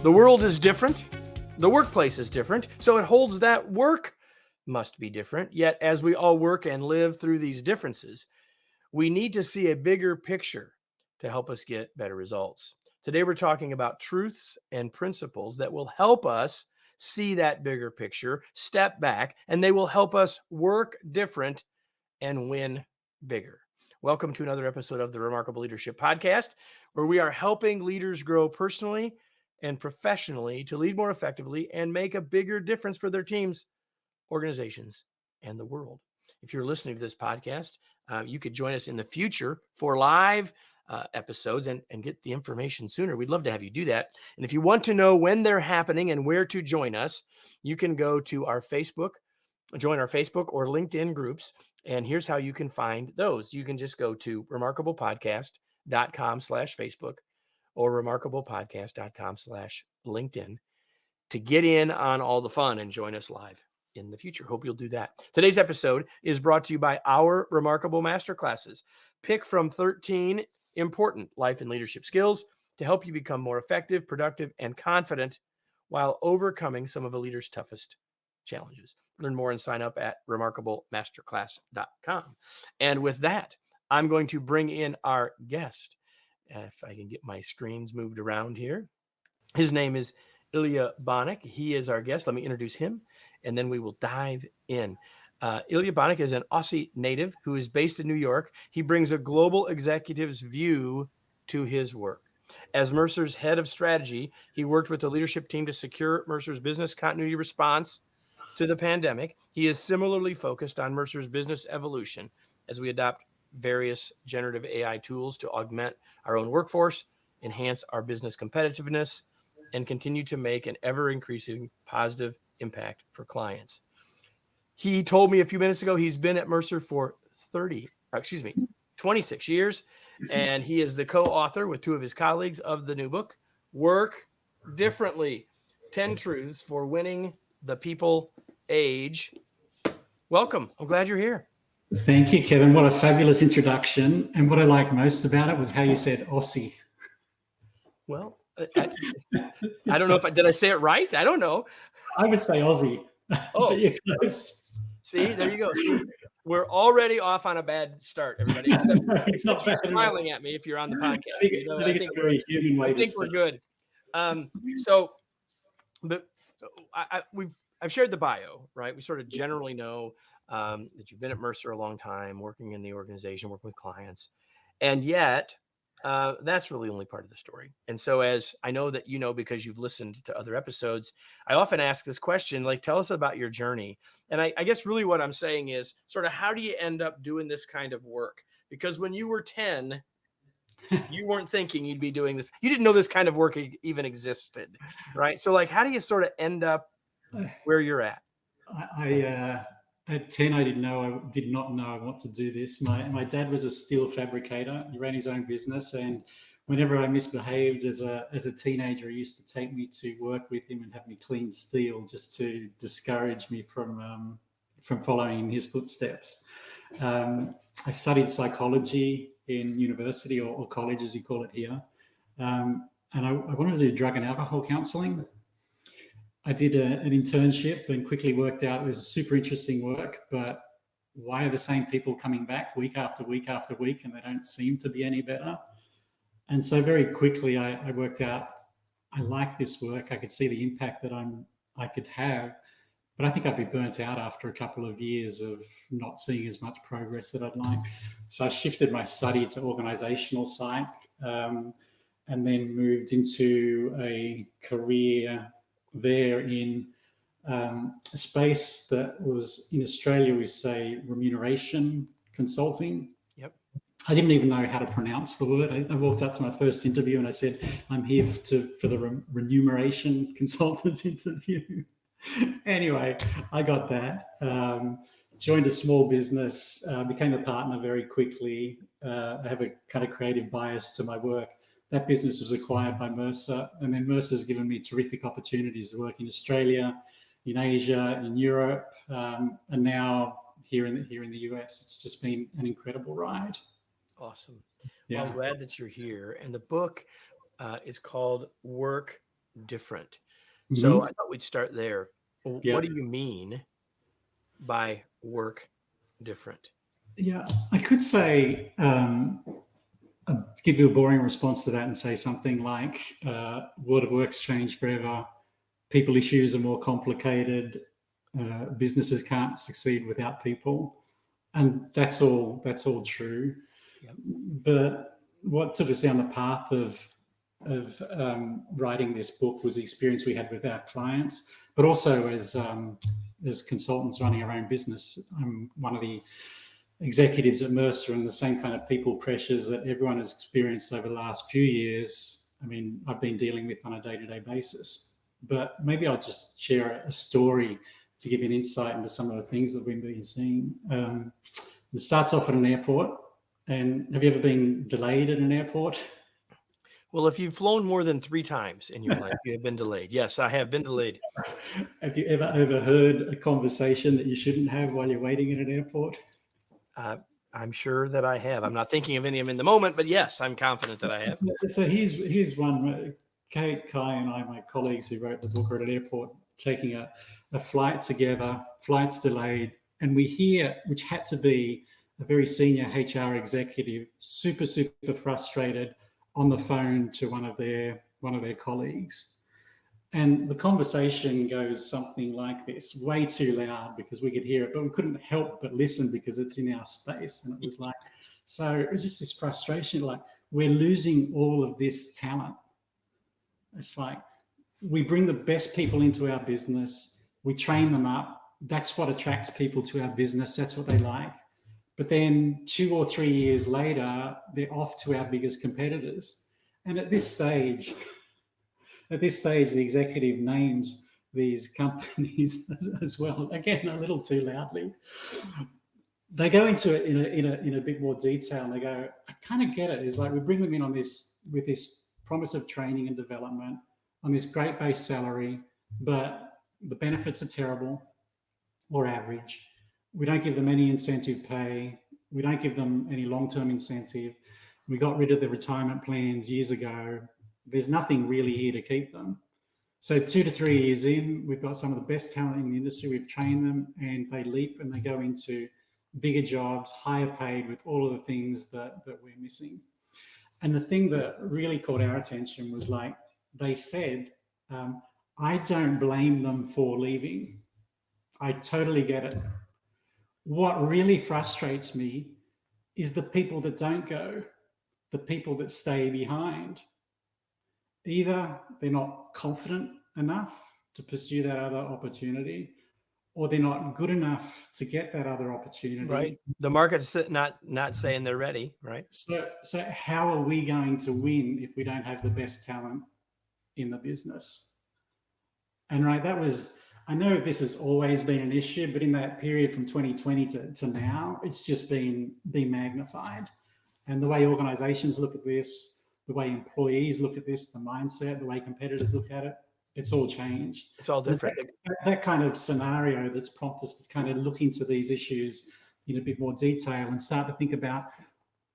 The world is different. The workplace is different. So it holds that work must be different. Yet, as we all work and live through these differences, we need to see a bigger picture to help us get better results. Today, we're talking about truths and principles that will help us see that bigger picture, step back, and they will help us work different and win bigger. Welcome to another episode of the Remarkable Leadership Podcast, where we are helping leaders grow personally and professionally to lead more effectively and make a bigger difference for their teams, organizations, and the world. If you're listening to this podcast, you could join us in the future for live episodes and get the information sooner. We'd love to have you do that. And if you want to know when they're happening and where to join us, you can go to our Facebook, join our Facebook or LinkedIn groups. And here's how you can find those. You can just go to remarkablepodcast.com/Facebook or remarkablepodcast.com/LinkedIn to get in on all the fun and join us live in the future. Hope you'll do that. Today's episode is brought to you by our Remarkable Masterclasses. Pick from 13 important life and leadership skills to help you become more effective, productive, and confident while overcoming some of a leader's toughest challenges. Learn more and sign up at remarkablemasterclass.com. And with that, I'm going to bring in our guest. If I can get my screens moved around here. His name is Ilya Bonic. He is our guest. Let me introduce him, and then we will dive in. Ilya Bonic is an Aussie native who is based in New York. He brings a global executive's view to his work. As Mercer's head of strategy, he worked with the leadership team to secure Mercer's business continuity response to the pandemic. He is similarly focused on Mercer's business evolution as we adopt various generative AI tools to augment our own workforce, enhance our business competitiveness, and continue to make an ever-increasing positive impact for clients. He told me a few minutes ago he's been at Mercer for 26 years, and he is the co-author with two of his colleagues of the new book, Work Differently, 10 Truths for Winning the People Age. Welcome. I'm glad you're here. Thank you, Kevin. What a fabulous introduction. And what I liked most about it was how you said Aussie. Well, I don't know did I say it right? I don't know. I would say Aussie. Oh, but you're close. See, there you go. See, we're already off on a bad start, everybody. Except you're smiling at me if you're on the podcast. I think it's a very human way to we're good. I've shared the bio, right? We sort of generally know that you've been at Mercer a long time, working in the organization, working with clients, and yet that's really only part of the story. And so, as I know that you know, because you've listened to other episodes, I often ask this question, like, tell us about your journey. And I guess really what I'm saying is sort of, how do you end up doing this kind of work? Because when you were 10, you weren't thinking you'd be doing this. You didn't know this kind of work even existed, right? So like, how do you sort of end up where you're at? At 10, I did not know I want to do this. My dad was a steel fabricator. He ran his own business, and whenever I misbehaved as a teenager, he used to take me to work with him and have me clean steel just to discourage me from following in his footsteps. I studied psychology in university or college, as you call it here, and I wanted to do drug and alcohol counselling. I did an internship and quickly worked out it was super interesting work, but why are the same people coming back week after week after week and they don't seem to be any better? And so very quickly I worked out I like this work. I could see the impact that I could have, but I think I'd be burnt out after a couple of years of not seeing as much progress that I'd like. So I shifted my study to organizational psych and then moved into a career there in a space that was in Australia, we say remuneration consulting. Yep. I didn't even know how to pronounce the word. I walked up to my first interview and I said, I'm here for the remuneration consultant interview. Anyway, I got that. Joined a small business, became a partner very quickly. I have a kind of creative bias to my work. That business was acquired by Mercer, and then Mercer's given me terrific opportunities to work in Australia, in Asia, in Europe, and now here in the US. It's just been an incredible ride. Awesome. Yeah. Well, I'm glad that you're here. And the book is called Work different. So Mhm. I thought we'd start there. Yeah. What do you mean by work different? Yeah. I could say, give you a boring response to that and say something like, world of work's changed forever. People issues are more complicated. Businesses can't succeed without people. And that's all true. Yep. But what took us down the path of writing this book was the experience we had with our clients, but also as consultants running our own business. I'm one of the executives at Mercer, and the same kind of people pressures that everyone has experienced over the last few years. I mean, I've been dealing with on a day-to-day basis. But maybe I'll just share a story to give you an insight into some of the things that we've been seeing. It starts off at an airport. And have you ever been delayed at an airport? Well, if you've flown more than 3 times in your life, you have been delayed. Yes, I have been delayed. Have you ever overheard a conversation that you shouldn't have while you're waiting at an airport? I'm sure that I have. I'm not thinking of any of them in the moment, but yes, I'm confident that I have. So here's one. Kate, Kai, and I, my colleagues who wrote the book, are at an airport taking a flight together. Flight's delayed, and we hear, which had to be a very senior HR executive, super frustrated, on the phone to one of their colleagues. And the conversation goes something like this, way too loud because we could hear it, but we couldn't help but listen because it's in our space. And it was like, so it was just this frustration, like, we're losing all of this talent. It's like, we bring the best people into our business, we train them up. That's what attracts people to our business. That's what they like. But then 2 or 3 years later, they're off to our biggest competitors. And at this stage, the executive names these companies as well. Again, a little too loudly. They go into it in a bit more detail, and they go, I kind of get it. It's like we bring them in on this with this promise of training and development on this great base salary, but the benefits are terrible or average. We don't give them any incentive pay. We don't give them any long-term incentive. We got rid of the retirement plans years ago. There's nothing really here to keep them. So 2 to 3 years in, we've got some of the best talent in the industry. We've trained them, and they leap and they go into bigger jobs, higher paid, with all of the things that we're missing. And the thing that really caught our attention was, like, they said, I don't blame them for leaving. I totally get it. What really frustrates me is the people that don't go, the people that stay behind. Either they're not confident enough to pursue that other opportunity, or they're not good enough to get that other opportunity. Right. The market's not saying they're ready, right? So how are we going to win if we don't have the best talent in the business? And right, that was, I know this has always been an issue, but in that period from 2020 to now, it's just been magnified. And the way organizations look at this, the way employees look at this, the mindset, the way competitors look at it, it's all changed. It's all different. That kind of scenario that's prompted us to kind of look into these issues in a bit more detail and start to think about,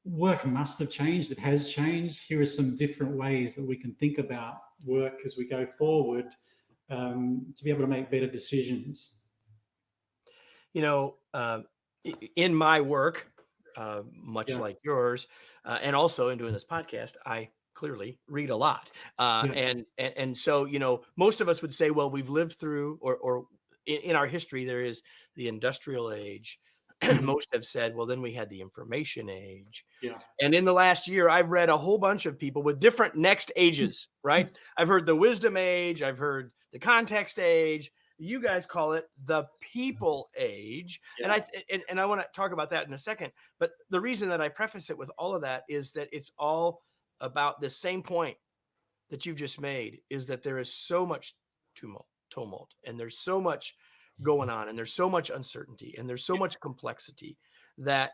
work must have changed. It has changed. Here are some different ways that we can think about work as we go forward, to be able to make better decisions. You know, in my work, much like yours, and also in doing this podcast, I clearly read a lot. And so, you know, most of us would say, well, we've lived through, or in our history, there is the industrial age. Most have said, well, then we had the information age. Yeah. And in the last year, I've read a whole bunch of people with different next ages, right? I've heard the wisdom age. I've heard the context age. You guys call it the people age. Yeah. And I want to talk about that in a second. But the reason that I preface it with all of that is that it's all about the same point that you just made, is that there is so much tumult, and there's so much going on, and there's so much uncertainty, and there's so much complexity that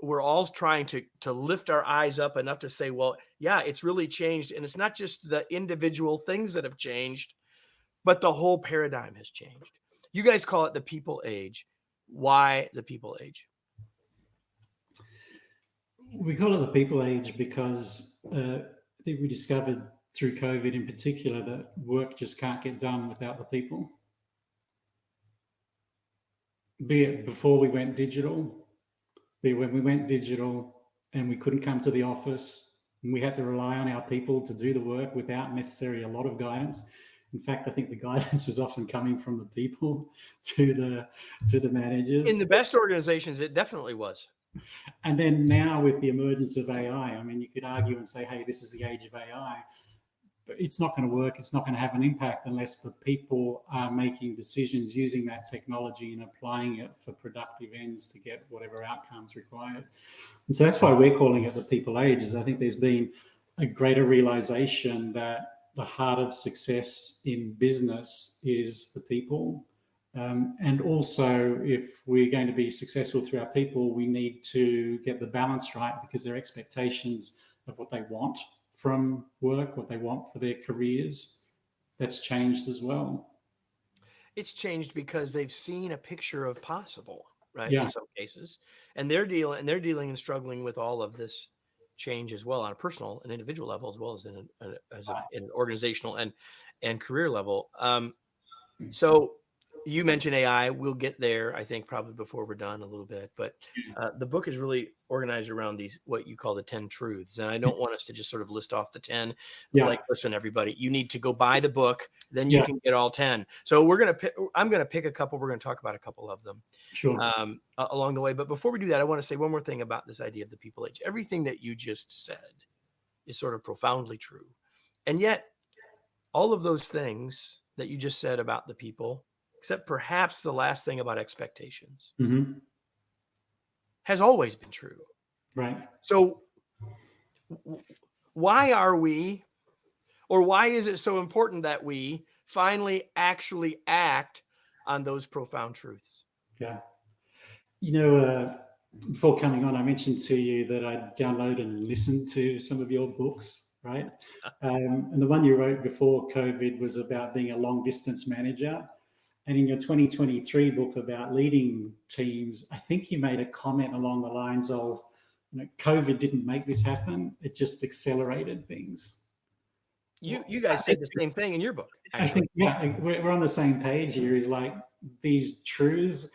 we're all trying to lift our eyes up enough to say, well, yeah, it's really changed. And it's not just the individual things that have changed, but the whole paradigm has changed. You guys call it the people age. Why the people age? We call it the people age because I think we discovered through COVID in particular, that work just can't get done without the people. Be it before we went digital, be it when we went digital and we couldn't come to the office and we had to rely on our people to do the work without necessarily a lot of guidance. In fact, I think the guidance was often coming from the people to the managers. In the best organizations, it definitely was. And then now with the emergence of AI, I mean, you could argue and say, hey, this is the age of AI, but it's not going to work. It's not going to have an impact unless the people are making decisions using that technology and applying it for productive ends to get whatever outcomes required. And so that's why we're calling it the people age, is I think there's been a greater realization that the heart of success in business is the people. And also, if we're going to be successful through our people, we need to get the balance right, because their expectations of what they want from work, what they want for their careers, that's changed as well. It's changed because they've seen a picture of possible, right? Yeah. In some cases, and they're dealing and struggling with all of this change as well on a personal and individual level, as well as in an organizational and career level. So you mentioned AI. We'll get there, I think, probably before we're done a little bit. But the book is really organized around these, what you call the 10 truths. And I don't want us to just sort of list off the 10. Yeah. Like, listen, everybody, you need to go buy the book. Then you can get all 10. So I'm going to pick a couple. We're going to talk about a couple of them along the way. But before we do that, I want to say one more thing about this idea of the people age. Everything that you just said is sort of profoundly true. And yet all of those things that you just said about the people, except perhaps the last thing about expectations, has always been true. Right. So why is it so important that we finally actually act on those profound truths? Yeah. You know, before coming on, I mentioned to you that I downloaded and listened to some of your books, right? And the one you wrote before COVID was about being a long distance manager. And in your 2023 book about leading teams, I think you made a comment along the lines of, COVID didn't make this happen. It just accelerated things. You guys said the same thing in your book. Actually. I think, yeah, we're on the same page here. Is like these truths,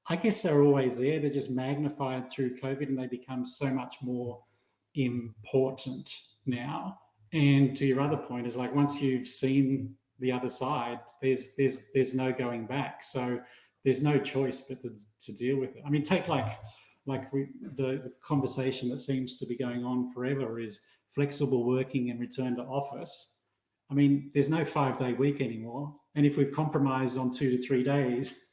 I guess they're always there. They're just magnified through COVID, and they become so much more important now. And to your other point is like, once you've seen the other side, there's no going back. So there's no choice but to deal with it. I mean, take the conversation that seems to be going on forever is flexible working and return to office. I mean, there's no 5-day week anymore. And if we've compromised on 2 to 3 days,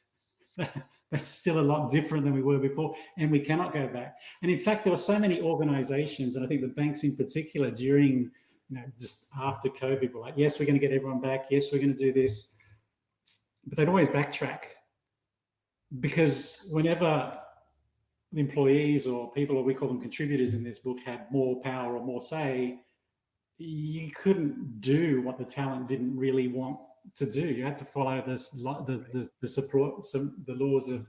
that's still a lot different than we were before. And we cannot go back. And in fact, there were so many organizations, and I think the banks in particular during, just after COVID were like, yes, we're going to get everyone back. Yes, we're going to do this. But they'd always backtrack, because whenever the employees or people, or we call them contributors in this book, had more power or more say, you couldn't do what the talent didn't really want to do. You had to follow the laws of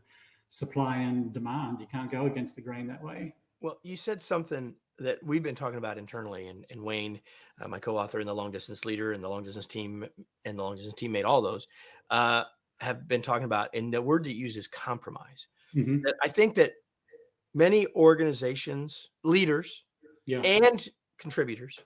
supply and demand. You can't go against the grain that way. Well, you said something that we've been talking about internally, and Wayne, my co-author in the Long Distance Leader and the Long Distance Team and the Long Distance Teammate, all those have been talking about, and the word that you used is compromise. That I think that many organizations, leaders, and contributors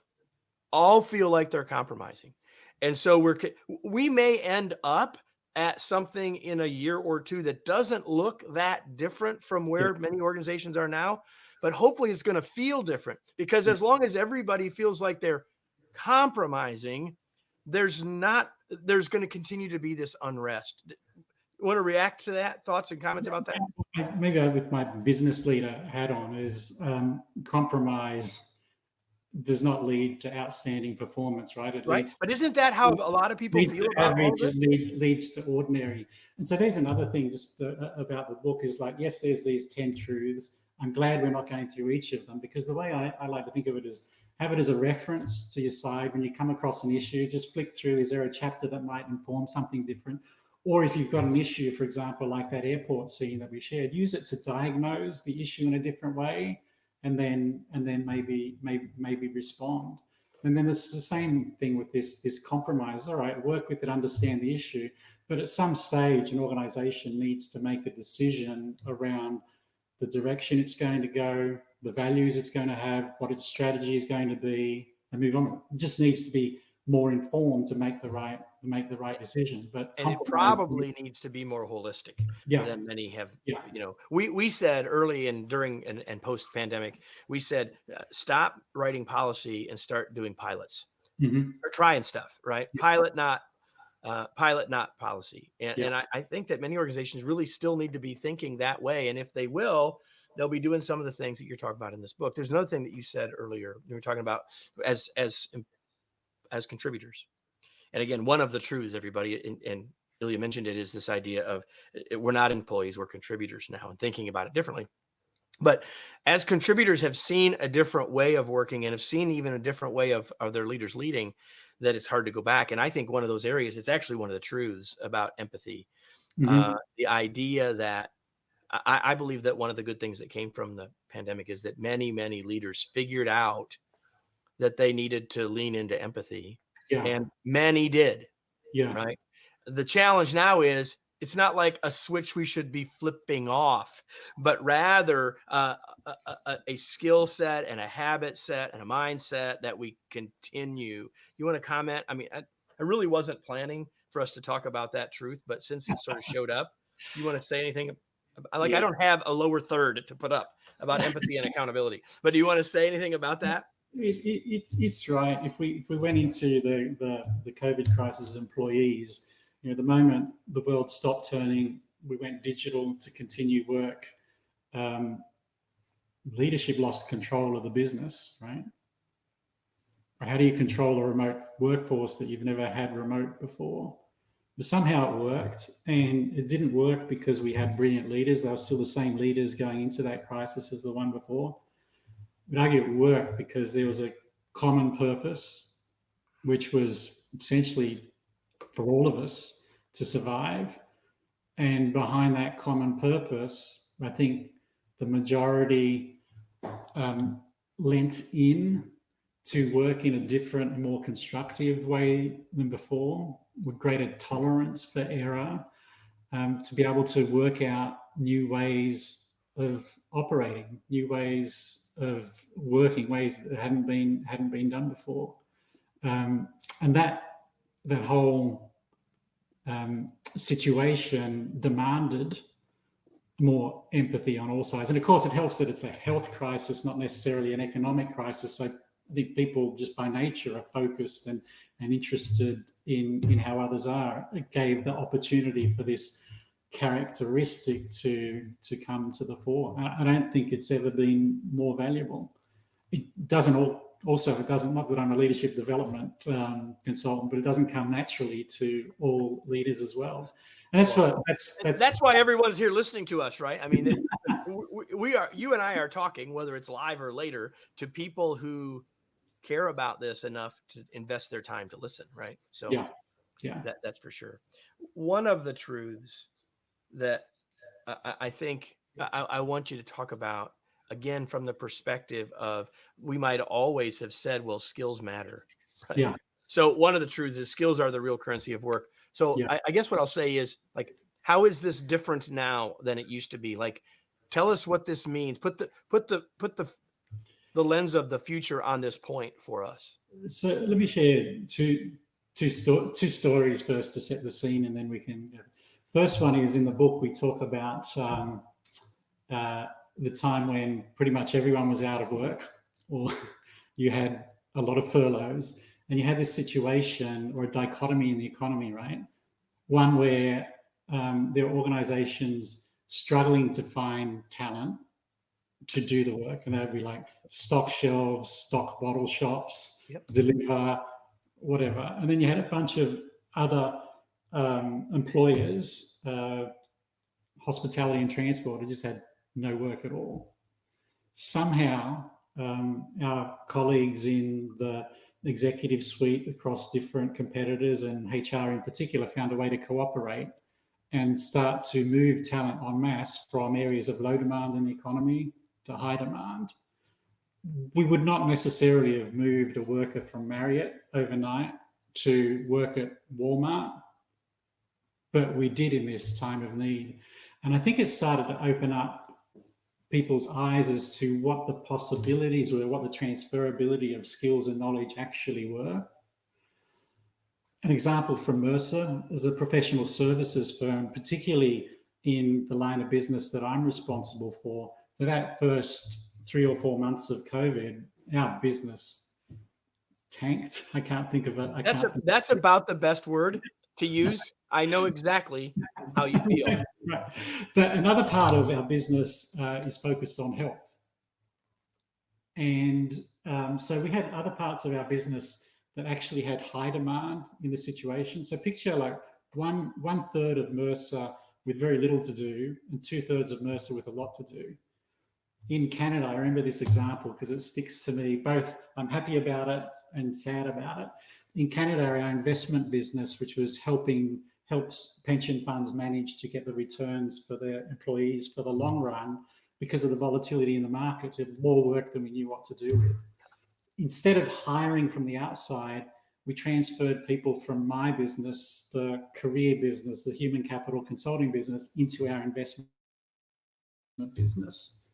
all feel like they're compromising. And so we may end up at something in a year or two that doesn't look that different from where many organizations are now, but hopefully it's going to feel different, because as long as everybody feels like they're compromising, there's going to continue to be this unrest. You want to react to that? Thoughts and comments about that? Maybe with my business leader hat on is compromise does not lead to outstanding performance, right? But isn't that how a lot of people feel about all this? It leads to ordinary. And so there's another thing just about the book is like, yes, there's these 10 truths. I'm glad we're not going through each of them, because the way I like to think of it is have it as a reference to your side. When you come across an issue, just flick through. Is there a chapter that might inform something different? Or if you've got an issue, for example, like that airport scene that we shared, use it to diagnose the issue in a different way, and then maybe respond. And then it's the same thing with this compromise. All right, work with it, understand the issue, but at some stage, an organisation needs to make a decision around the direction it's going to go, the values it's going to have, what its strategy is going to be, and move on. It just needs to be more informed to make the right decision. But and it probably needs to be more holistic than many have. Yeah. We said early and during and post pandemic, we said stop writing policy and start doing pilots or trying stuff, right? Pilot, not policy. And I think that many organizations really still need to be thinking that way. And if they will, they'll be doing some of the things that you're talking about in this book. There's another thing that you said earlier. You were talking about as contributors. And again, one of the truths, everybody, and Ilya mentioned it, is this idea of we're not employees, we're contributors now, and thinking about it differently. But as contributors have seen a different way of working and have seen even a different way of their leaders leading, that it's hard to go back. And I think one of those areas, it's actually one of the truths about empathy. The idea that I believe that one of the good things that came from the pandemic is that many, many leaders figured out that they needed to lean into empathy. And many did. Right. The challenge now is it's not like a switch we should be flipping off, but rather a skill set and a habit set and a mindset that we continue. You want to comment? I mean, I really wasn't planning for us to talk about that truth, but since it sort of showed up, you want to say anything? I don't have a lower third to put up about empathy and accountability, but do you want to say anything about that? It's right. If we went into the COVID crisis as employees, the moment the world stopped turning, we went digital to continue work. Leadership lost control of the business, right? Or how do you control a remote workforce that you've never had remote before? But somehow it worked, and it didn't work because we had brilliant leaders. They were still the same leaders going into that crisis as the one before. I'd argue it worked because there was a common purpose, which was essentially for all of us to survive. And behind that common purpose, I think the majority lent in to work in a different, more constructive way than before, with greater tolerance for error, to be able to work out new ways of operating, new ways of working, ways that hadn't been done before, and that whole situation demanded more empathy on all sides. And of course, it helps that it's a health crisis, not necessarily an economic crisis. So I think people just by nature are focused and interested in how others are. It gave the opportunity for this characteristic to come to the fore. I don't think it's ever been more valuable. It doesn't not that I'm a leadership development consultant, but it doesn't come naturally to all leaders as well. And that's why everyone's here listening to us, right? I mean, you and I are talking, whether it's live or later, to people who care about this enough to invest their time to listen, right? So that's for sure. One of the truths that I think I want you to talk about, again, from the perspective of, we might always have said, well, skills matter. Right? Yeah. So one of the truths is skills are the real currency of work. So I guess what I'll say is, like, how is this different now than it used to be? Like, tell us what this means. Put the lens of the future on this point for us. So let me share two stories first to set the scene, and then we can. First one is in the book. We talk about the time when pretty much everyone was out of work, or you had a lot of furloughs, and you had this situation or a dichotomy in the economy, right? One where there were organizations struggling to find talent to do the work, and that would be like stock shelves, stock bottle shops, deliver, whatever. And then you had a bunch of other employers, hospitality and transport, who just had no work at all. Somehow, our colleagues in the executive suite across different competitors and HR in particular found a way to cooperate and start to move talent en masse from areas of low demand in the economy to high demand. we would not necessarily have moved a worker from Marriott overnight to work at Walmart, but we did in this time of need. And I think it started to open up people's eyes as to what the possibilities were, what the transferability of skills and knowledge actually were. An example from Mercer is a professional services firm, particularly in the line of business that I'm responsible for that first 3 or 4 months of COVID, our business tanked. I can't think of it. That's about the best word to use. I know exactly how you feel. Right. But another part of our business is focused on health. And so we had other parts of our business that actually had high demand in the situation. So picture like one third of Mercer with very little to do and 2/3 of Mercer with a lot to do. In Canada, I remember this example because it sticks to me. Both I'm happy about it and sad about it. In Canada, our investment business, which was helps pension funds manage to get the returns for their employees for the long run, because of the volatility in the markets, it had more work than we knew what to do with. Instead of hiring from the outside, we transferred people from my business, the career business, the human capital consulting business, into our investment business.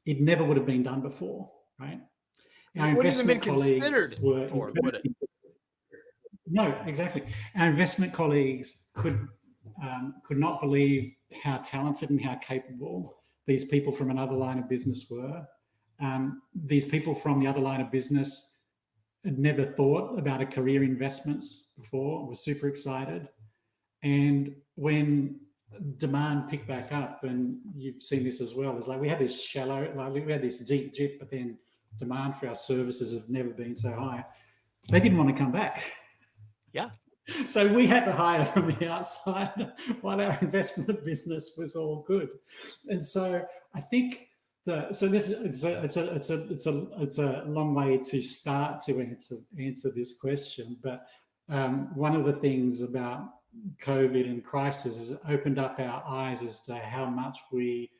It never would have been done before, right? Our investment colleagues were before, would it? No, exactly. Our investment colleagues could not believe how talented and how capable these people from another line of business were. These people from the other line of business had never thought about a career investments before, were super excited. And when demand picked back up, and you've seen this as well, it's like we had this we had this deep dip, but then demand for our services have never been so high. They didn't want to come back. Yeah. So we had to hire from the outside while our investment business was all good. And so I think it's a long way to start to answer this question. But one of the things about COVID and crisis is it opened up our eyes as to how much we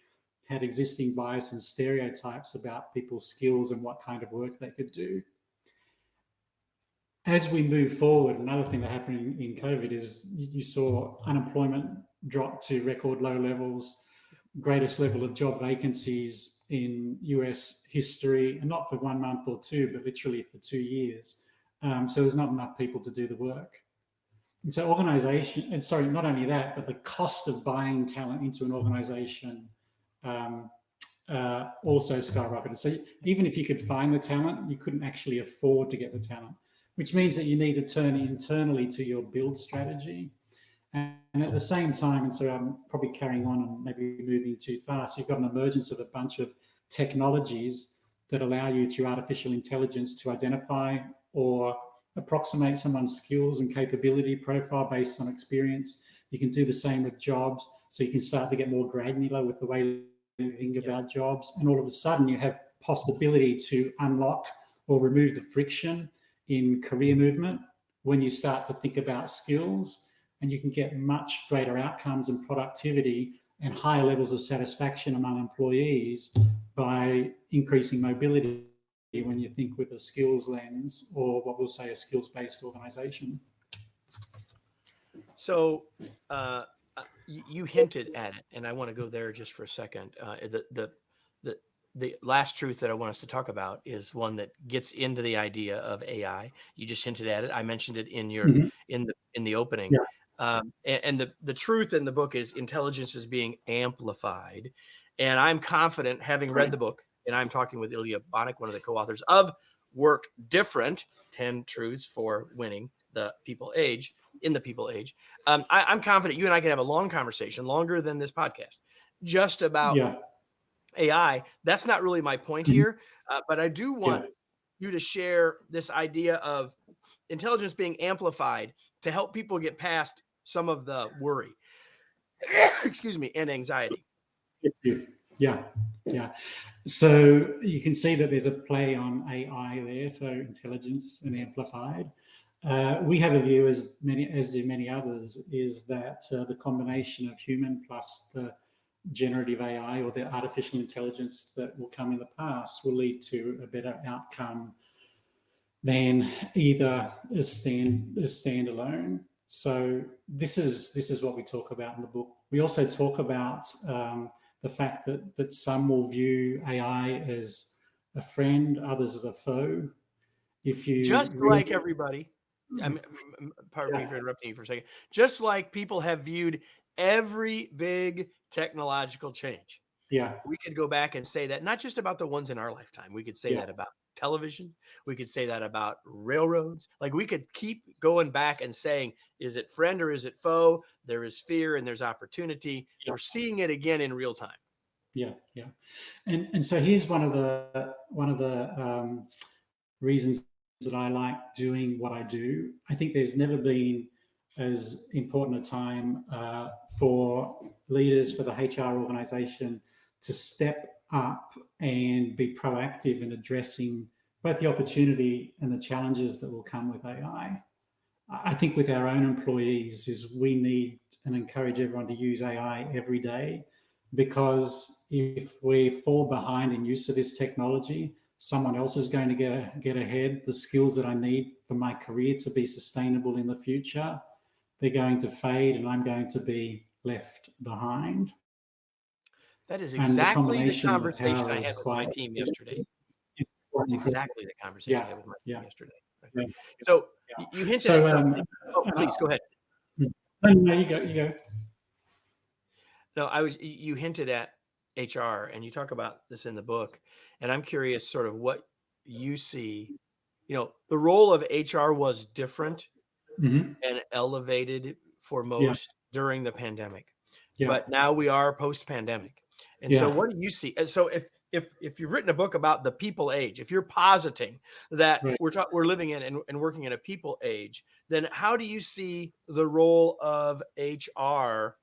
had existing bias and stereotypes about people's skills and what kind of work they could do. As we move forward, another thing that happened in COVID is you saw unemployment drop to record low levels, greatest level of job vacancies in US history, and not for 1 month or two, but literally for 2 years. So there's not enough people to do the work. And so not only that, but the cost of buying talent into an organization also skyrocketed. So even if you could find the talent, you couldn't actually afford to get the talent, which means that you need to turn internally to your build strategy. And at the same time, and so I'm probably carrying on and maybe moving too fast, you've got an emergence of a bunch of technologies that allow you through artificial intelligence to identify or approximate someone's skills and capability profile based on experience. You can do the same with jobs. So you can start to get more granular with the way you think about jobs. And all of a sudden you have possibility to unlock or remove the friction in career movement when you start to think about skills, and you can get much greater outcomes and productivity and higher levels of satisfaction among employees by increasing mobility when you think with a skills lens, or what we'll say a skills-based organization. So you hinted at it, and I want to go there just for a second. The last truth that I want us to talk about is one that gets into the idea of AI. You just hinted at it. I mentioned it in your in the opening. Yeah. And the truth in the book is intelligence is being amplified. And I'm confident, having read the book, and I'm talking with Ilya Bonic, one of the co-authors of Work Different, 10 Truths for Winning the People Age, in the People Age. I'm confident you and I can have a long conversation, longer than this podcast, just about AI. That's not really my point here, but I do want you to share this idea of intelligence being amplified to help people get past some of the worry, excuse me, and anxiety. Yeah. So you can see that there's a play on AI there, so intelligence and amplified. We have a view, as do many others, is that the combination of human plus the generative AI or the artificial intelligence that will come in the past will lead to a better outcome than either as standalone. So this is what we talk about in the book. We also talk about the fact that some will view AI as a friend, others as a foe. If you just really, like everybody, pardon me for interrupting you for a second. Just like people have viewed every big technological change, yeah, we could go back and say that not just about the ones in our lifetime. We could say yeah, that about television. We could say that about railroads. Like we could keep going back and saying, is it friend or is it foe? There is fear and there's opportunity. yeah, We're seeing it again in real time. yeah, yeah. And so here's one of the reasons that I like doing what I do. I think there's never been as important a time for leaders, for the HR organization to step up and be proactive in addressing both the opportunity and the challenges that will come with AI. I think with our own employees is we need and encourage everyone to use AI every day, because if we fall behind in use of this technology, someone else is going to get ahead. The skills that I need for my career to be sustainable in the future, they're going to fade, and I'm going to be left behind. That is And the exactly the combination of the conversation power I is had with my quite team yesterday. is That's quite incredible. exactly the conversation I Yeah, had with my team yeah, yesterday. yeah, So yeah. you hinted So, at something. Oh, please go ahead. no, you go, you go. No, you hinted at HR and you talk about this in the book. And I'm curious sort of what you see. You know, the role of HR was different Mhm. and elevated for Yeah, most during the pandemic. yeah, But now we are post-pandemic. And so yeah, what do you see? And so if you've written a book about the people age, if you're positing that right. we're living in and working in a people age, then how do you see the role of HR,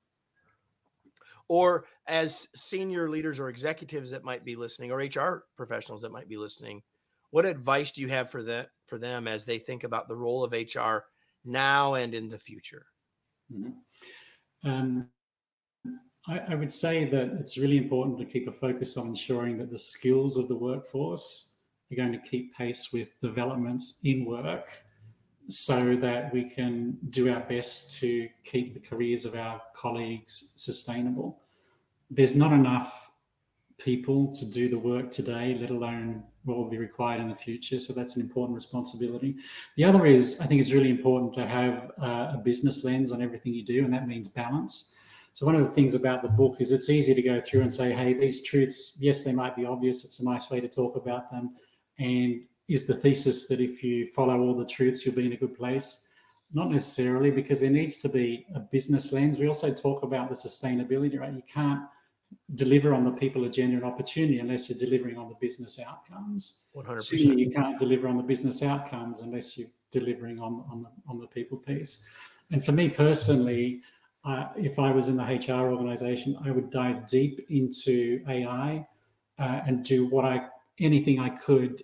or as senior leaders or executives that might be listening, or HR professionals that might be listening? What advice do you have for them as they think about the role of HR now and in the future? Mhm. Um, I would say that it's really important to keep a focus on ensuring that the skills of the workforce are going to keep pace with developments in work, so that we can do our best to keep the careers of our colleagues sustainable. There's not enough people to do the work today, let alone what will be required in the future. So that's an important responsibility. The other is, I think it's really important to have a business lens on everything you do, and that means balance. So one of the things about the book is it's easy to go through and say, hey, these truths, yes, they might be obvious. It's a nice way to talk about them. And is the thesis that if you follow all the truths, you'll be in a good place? Not necessarily, because there needs to be a business lens. We also talk about the sustainability, right? You can't deliver on the people agenda and opportunity unless you're delivering on the business outcomes. 100%. Similarly, you can't deliver on the business outcomes unless you're delivering on the people piece. And for me personally, if I was in the HR organization, I would dive deep into AI and do anything I could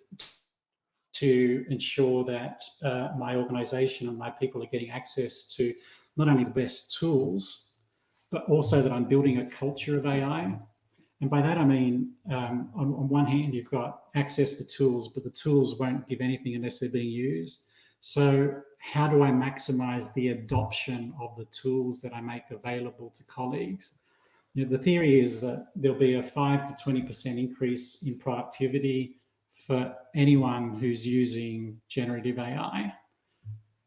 to ensure that my organization and my people are getting access to not only the best tools, but also that I'm building a culture of AI. And by that, I mean, on one hand, you've got access to tools, but the tools won't give anything unless they're being used. So how do I maximize the adoption of the tools that I make available to colleagues? You know, the theory is that there'll be a 5 to 20% increase in productivity for anyone who's using generative AI.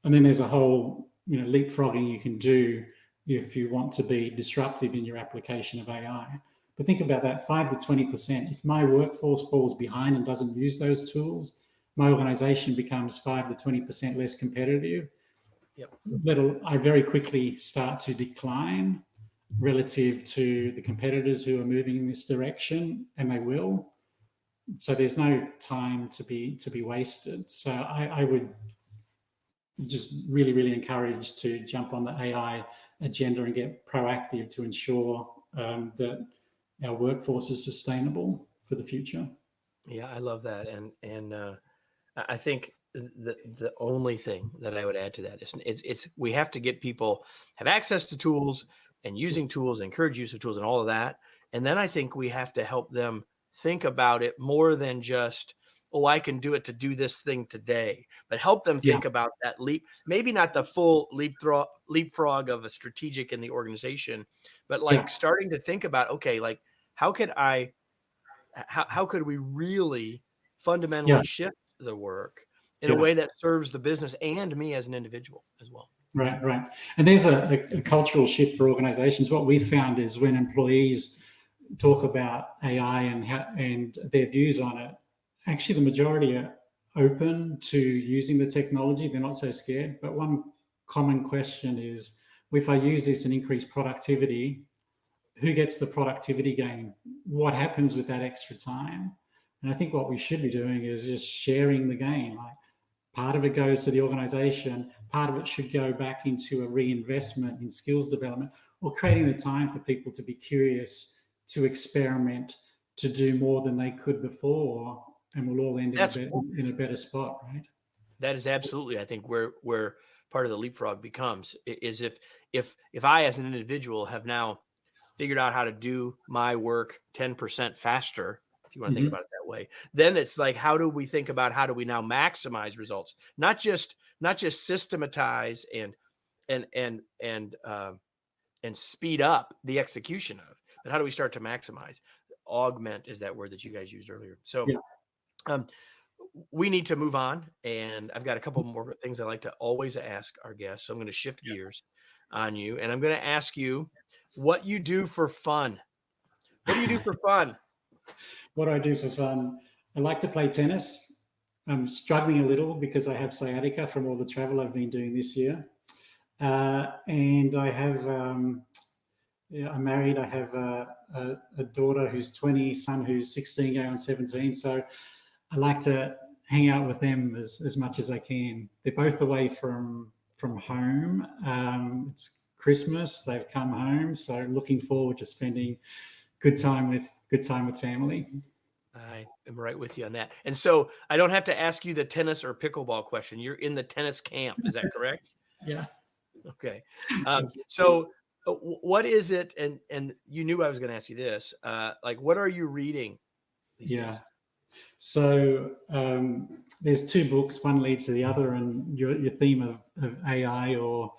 And then there's a whole, leapfrogging you can do if you want to be disruptive in your application of AI. But think about that 5 to 20%. If my workforce falls behind and doesn't use those tools, my organization becomes 5 to 20% less competitive. Yep. I very quickly start to decline relative to the competitors who are moving in this direction, and they will. So there's no time to be wasted. So I would just really, really encourage to jump on the AI agenda and get proactive to ensure that our workforce is sustainable for the future. Yeah, I love that. And I think the only thing that I would add to that is it's we have to get people have access to tools and using tools, encourage use of tools and all of that. And then I think we have to help them think about it more than just, oh, I can do it to do this thing today, but help them Yeah. think about that maybe not the full leapfrog of a strategic in the organization, but like Yeah. starting to think about, okay, like how could we really Yeah. fundamentally shift the work in a Yeah. way that serves the business and me as an individual as well? Right. Right. And there's a cultural shift for organizations. What we found is when employees talk about AI and their views on it, actually the majority are open to using the technology. They're not so scared. But one common question is, if I use this and increase productivity, who gets the productivity gain? What happens with that extra time? And I think what we should be doing is just sharing the gain. Like, part of it goes to the organization, part of it should go back into a reinvestment in skills development, or creating the time for people to be curious, to experiment, to do more than they could before, and we'll all end in a better spot, right? That is absolutely, I think, where part of the leapfrog becomes, is if I as an individual have now figured out how to do my work 10% faster, if you want to think Mm-hmm. about it that way, then it's like, how do we think about how do we now maximize results, not just systematize and speed up the execution of, but how do we start to maximize? Augment is that word that you guys used earlier. So Yeah. we need to move on, and I've got a couple more things I like to always ask our guests. So I'm going to shift gears on you, and I'm going to ask you what you do for fun. What do you do for fun? What do I do for fun? I like to play tennis. I'm struggling a little because I have sciatica from all the travel I've been doing this year. And I have, I'm married. I have a daughter who's 20, son who's 16, going on 17. So I like to hang out with them as much as I can. They're both away from home. It's Christmas. They've come home. So looking forward to spending good time with family. I am right with you on that. And so I don't have to ask you the tennis or pickleball question. You're in the tennis camp. Is that correct? Yeah. Okay. So what is it? And you knew I was going to ask you this. Like, what are you reading these days? So there's two books. One leads to the other, and your theme of AI or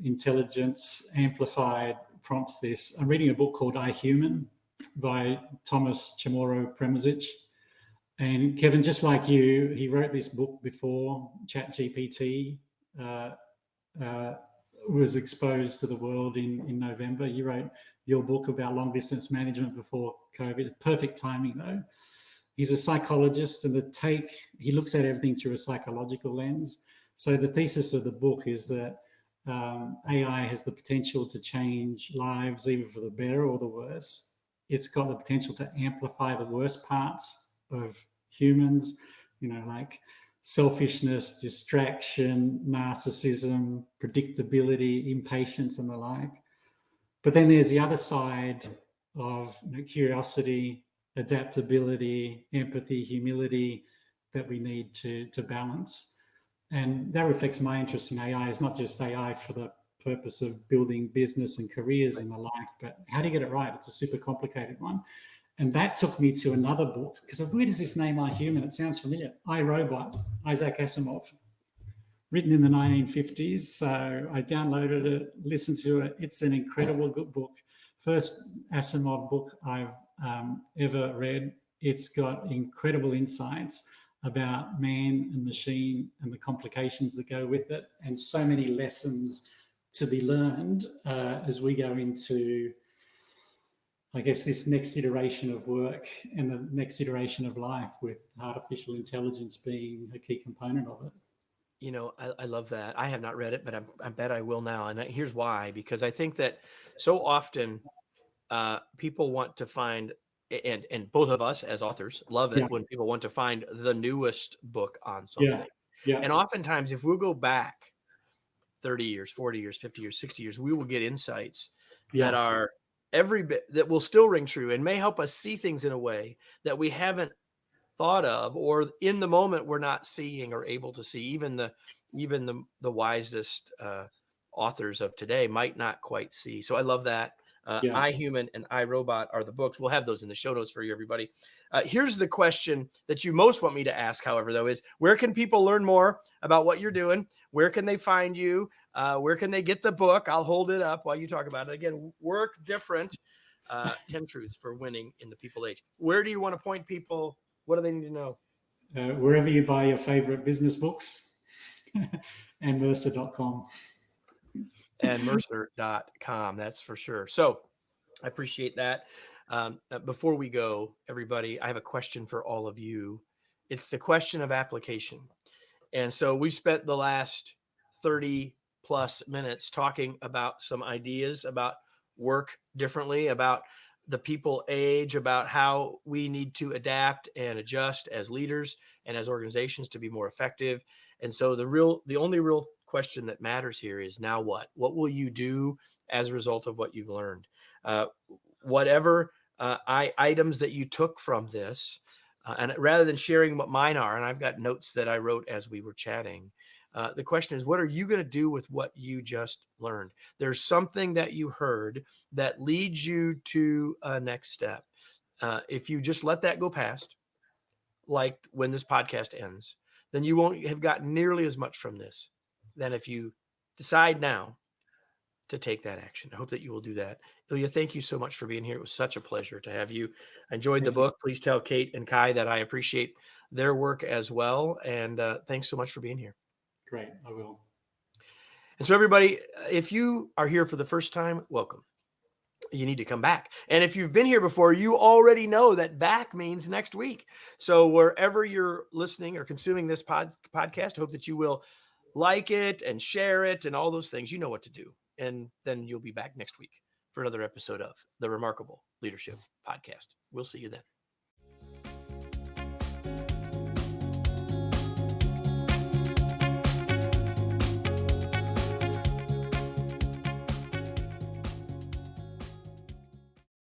intelligence amplified prompts this. I'm reading a book called I, Human by Thomas Chamorro-Premosic. And Kevin, just like you, he wrote this book before ChatGPT was exposed to the world in November. You wrote your book about long distance management before COVID. Perfect timing, though. He's a psychologist, and he looks at everything through a psychological lens. So the thesis of the book is that AI has the potential to change lives, either for the better or the worse. It's got the potential to amplify the worst parts of humans, like selfishness, distraction, narcissism, predictability, impatience, and the like. But then there's the other side of curiosity, adaptability, empathy, humility that we need to balance. And that reflects my interest in AI. It's not just AI for the purpose of building business and careers and the like, but how do you get it right? It's a super complicated one. And that took me to another book, because where does this name I, Human? It sounds familiar. I, Robot, Isaac Asimov, written in the 1950s. So I downloaded it, listened to it. It's an incredible good book. First Asimov book I've ever read. It's got incredible insights about man and machine and the complications that go with it, and so many lessons to be learned as we go into, I guess, this next iteration of work and the next iteration of life, with artificial intelligence being a key component of it. I love that. I have not read it, but I bet I will now. And here's why: because I think that so often people want to find, and both of us as authors love it when people want to find the newest book on something. Yeah. And oftentimes, if we'll go back 30 years, 40 years, 50 years, 60 years, we will get insights that are every bit, that will still ring true and may help us see things in a way that we haven't thought of, or in the moment we're not seeing or able to see. Even the wisest authors of today might not quite see. So I love that. Yeah. I Human and I Robot are the books. We'll have those in the show notes for you, everybody. Here's the question that you most want me to ask, however, though, is where can people learn more about what you're doing? Where can they find you? Where can they get the book? I'll hold it up while you talk about it. Again, Work Different, 10 Truths for Winning in the People Age. Where do you want to point people? What do they need to know? Wherever you buy your favorite business books and mercer.com. And mercer.com, that's for sure. So I appreciate that. Before we go, everybody, I have a question for all of you. It's the question of application. And so we've spent the last 30 plus minutes talking about some ideas about work differently, about the people age, about how we need to adapt and adjust as leaders and as organizations to be more effective. And so the only real question that matters here is now what? What will you do as a result of what you've learned? Whatever items that you took from this, and rather than sharing what mine are, and I've got notes that I wrote as we were chatting, the question is, what are you going to do with what you just learned? There's something that you heard that leads you to a next step. If you just let that go past, like when this podcast ends, then you won't have gotten nearly as much from this than if you decide now to take that action. I hope that you will do that. Ilya, thank you so much for being here. It was such a pleasure to have you. I enjoyed the book. Please tell Kate and Kai that I appreciate their work as well. And thanks so much for being here. Great, I will. And so everybody, if you are here for the first time, welcome. You need to come back. And if you've been here before, you already know that back means next week. So wherever you're listening or consuming this podcast, I hope that you will like it and share it and all those things. You know what to do. And then you'll be back next week for another episode of the Remarkable Leadership Podcast. We'll see you then.